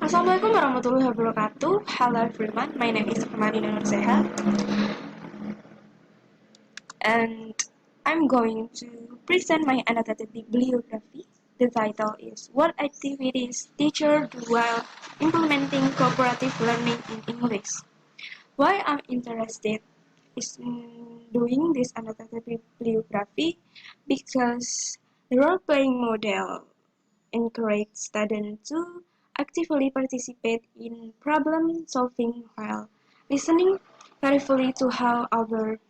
Assalamualaikum warahmatullahi wabarakatuh. Hello everyone, my name is Rachma Dinna Nurseha, and I'm going to present my annotated bibliography. The title is What Activities Teachers Do While Implementing Cooperative Learning in English. Why I'm interested in doing this annotated bibliography because the role-playing model encourages students to actively participate in problem solving while listening carefully to how other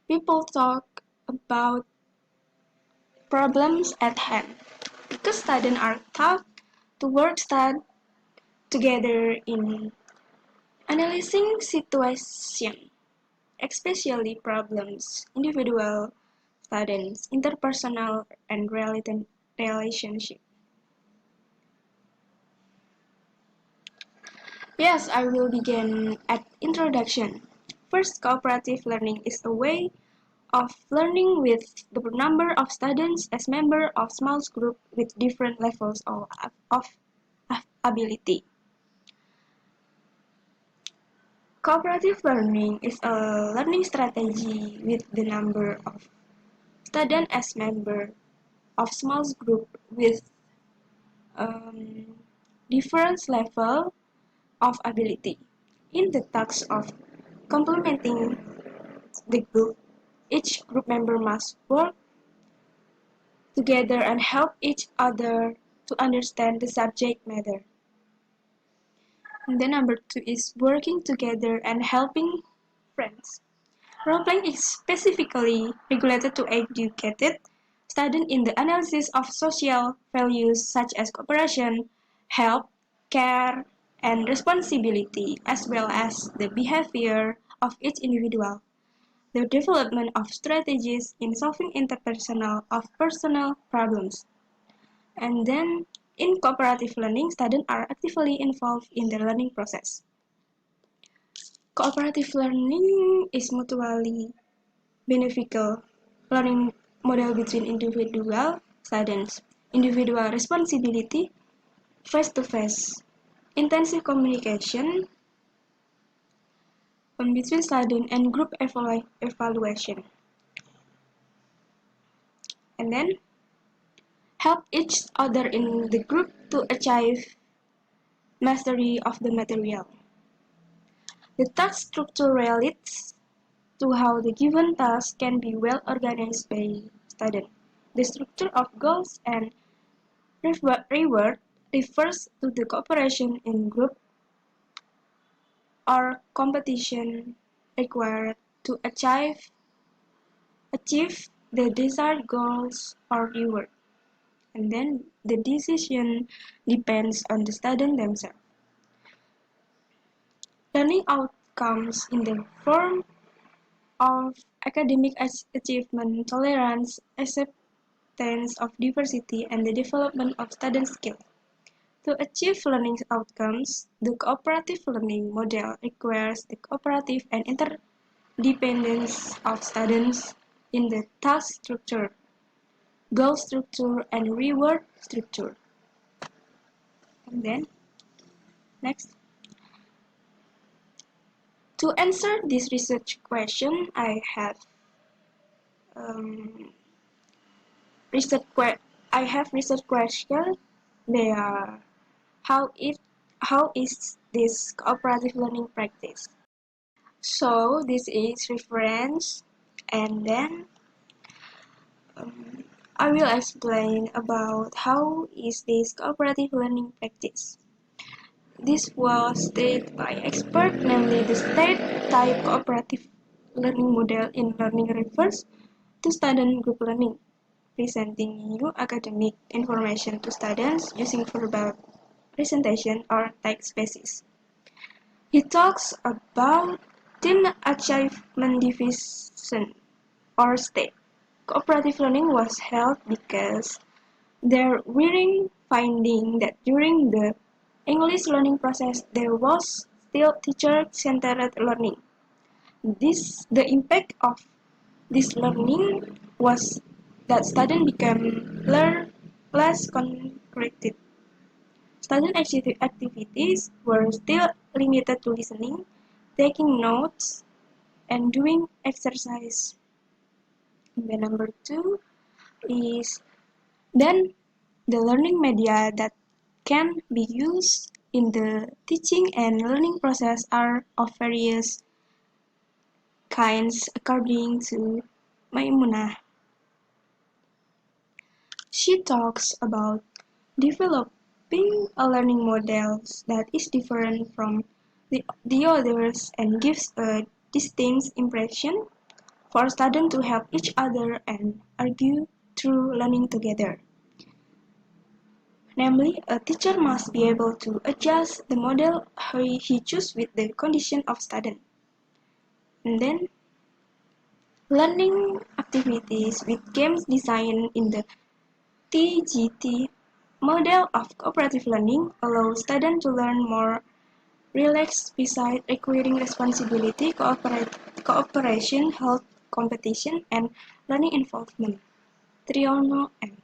people talk about problems at hand. Because students are taught to work together in analyzing situations, especially problems, individual students, interpersonal, and relationship. Yes, I will begin at introduction. First, cooperative learning is a way of learning with the number of students as members of small groups with different levels of ability. Cooperative learning is a learning strategy with the number of students as members of small group with different level of ability. In the task of complementing the group, each group member must work together and help each other to understand the subject matter. And then number 2 is working together and helping friends. Role-playing is specifically regulated to educated students in the analysis of social values such as cooperation, help, care, and responsibility, as well as the behavior of each individual. The development of strategies in solving interpersonal of personal problems. And then, in cooperative learning, students are actively involved in the learning process. Cooperative learning is mutually beneficial learning model between individual students, individual responsibility, face-to-face, intensive communication between students, and group evaluation. And then, help each other in the group to achieve mastery of the material. The task structure relates to how the given task can be well organized by students. The structure of goals and reward refers to the cooperation in group or competition required to achieve the desired goals or reward. And then the decision depends on the student themselves. Learning outcomes in the form of academic achievement, tolerance, acceptance of diversity, and the development of student skills. To achieve learning outcomes, the cooperative learning model requires the cooperative and interdependence of students in the task structure, goal structure, and reward structure. And then, next. To answer this research question, I have research question. They are how is this cooperative learning practice? So this is reference, and then I will explain about how is this cooperative learning practice. This was stated by expert, namely the state-type cooperative learning model in learning refers to student group learning, presenting new academic information to students using verbal presentation or text basis. He talks about team achievement division or state. Cooperative learning was held because there were finding that during the English learning process there was still teacher-centered learning. The impact of this learning was that students became less connected. Student activities were still limited to listening, taking notes, and doing exercise. And then number 2 is then the learning media that can be used in the teaching and learning process are of various kinds according to Maimunah. She talks about developing a learning model that is different from the others and gives a distinct impression for students to help each other and argue through learning together. Namely, a teacher must be able to adjust the model he chooses with the condition of student. And then, learning activities with games designed in the TGT model of cooperative learning allows students to learn more relaxed beside requiring responsibility, cooperation, health, competition, and learning involvement. Triono M.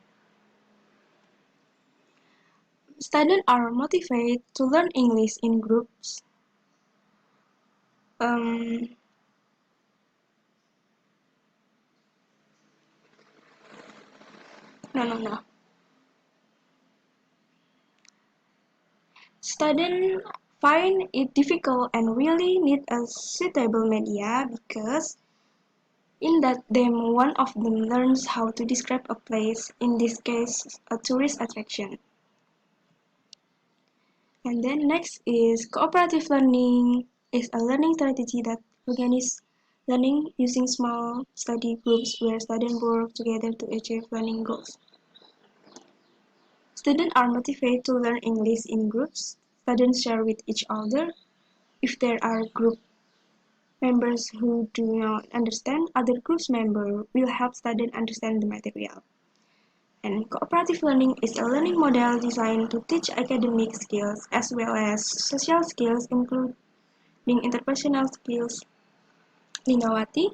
Students are motivated to learn English in groups. Um, no. Students find it difficult and really need a suitable media because in that them one of them learns how to describe a place, in this case a tourist attraction. And then next is cooperative learning is a learning strategy that organizes learning using small study groups where students work together to achieve learning goals. Students are motivated to learn English in groups. Students share with each other. If there are group members who do not understand, other groups members will help students understand the material. And cooperative learning is a learning model designed to teach academic skills as well as social skills, including interpersonal skills. Linawati,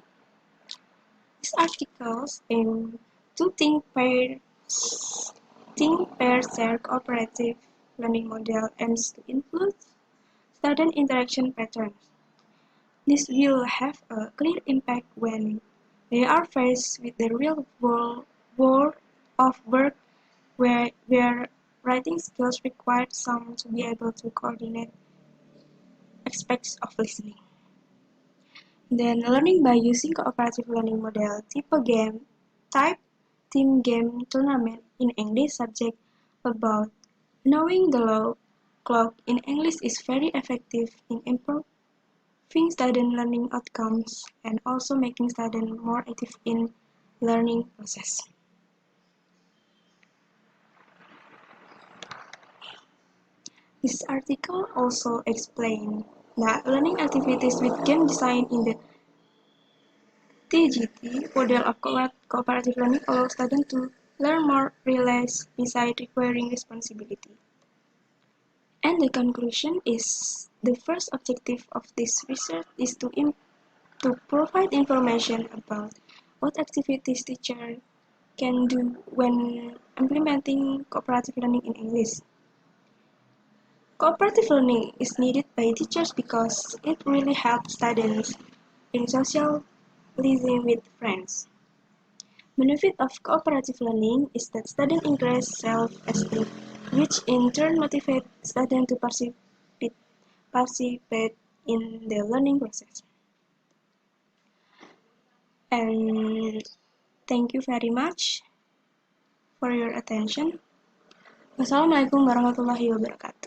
these articles aim to think pair share cooperative learning model aims to influence student interaction patterns. This will have a clear impact when they are faced with the real world of work where writing skills require some to be able to coordinate aspects of listening. Then learning by using cooperative learning model, type team game tournament in English subject about knowing the clock in English is very effective in improving student learning outcomes and also making students more active in learning process. This article also explains that learning activities with game design in the TGT model of cooperative learning allows students to learn more relaxed beside requiring responsibility. And the conclusion is the first objective of this research is to provide information about what activities teachers can do when implementing cooperative learning in English. Cooperative learning is needed by teachers because it really helps students in socializing with friends. Benefit of cooperative learning is that students increase self-esteem, which in turn motivates students to participate in the learning process. And thank you very much for your attention. Wassalamualaikum warahmatullahi wabarakatuh.